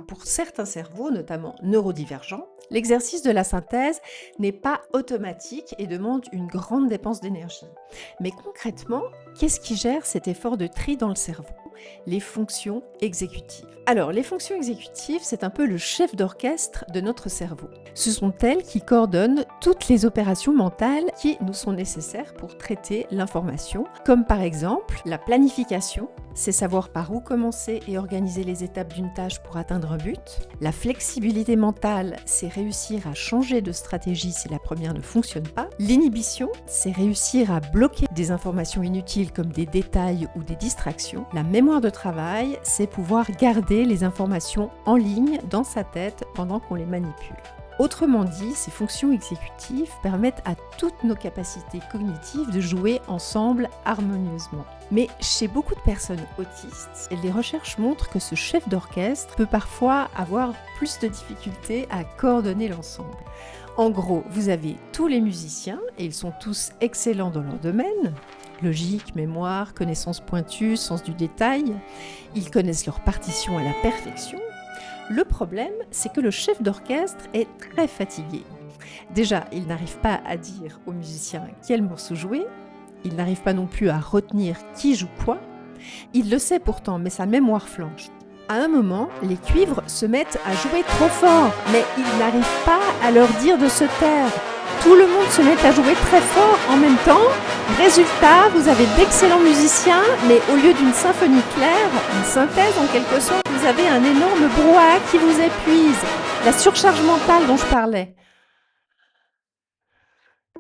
pour certains cerveaux, notamment neurodivergents, l'exercice de la synthèse n'est pas automatique et demande une grande dépense d'énergie. Mais concrètement, qu'est-ce qui gère cet effort de tri dans le cerveau? Les fonctions exécutives. Alors, les fonctions exécutives, c'est un peu le chef d'orchestre de notre cerveau. Ce sont elles qui coordonnent toutes les opérations mentales qui nous sont nécessaires pour traiter l'information, comme par exemple la planification, c'est savoir par où commencer et organiser les étapes d'une tâche pour atteindre un but. La flexibilité mentale, c'est réussir à changer de stratégie si la première ne fonctionne pas. L'inhibition, c'est réussir à bloquer des informations inutiles comme des détails ou des distractions. La mémoire de travail, c'est pouvoir garder les informations en ligne dans sa tête pendant qu'on les manipule. Autrement dit, ces fonctions exécutives permettent à toutes nos capacités cognitives de jouer ensemble harmonieusement. Mais chez beaucoup de personnes autistes, les recherches montrent que ce chef d'orchestre peut parfois avoir plus de difficultés à coordonner l'ensemble. En gros, vous avez tous les musiciens, et ils sont tous excellents dans leur domaine. Logique, mémoire, connaissances pointues, sens du détail. Ils connaissent leur partition à la perfection. Le problème, c'est que le chef d'orchestre est très fatigué. Déjà, il n'arrive pas à dire aux musiciens quel morceau jouer, il n'arrive pas non plus à retenir qui joue quoi. Il le sait pourtant, mais sa mémoire flanche. À un moment, les cuivres se mettent à jouer trop fort, mais il n'arrive pas à leur dire de se taire. Tout le monde se met à jouer très fort en même temps. Résultat, vous avez d'excellents musiciens, mais au lieu d'une symphonie claire, une synthèse en quelque sorte, vous avez un énorme brouhaha qui vous épuise. La surcharge mentale dont je parlais.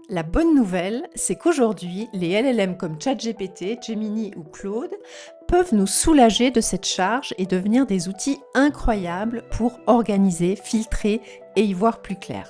La bonne nouvelle, c'est qu'aujourd'hui, les LLM comme ChatGPT, Gemini ou Claude peuvent nous soulager de cette charge et devenir des outils incroyables pour organiser, filtrer et y voir plus clair.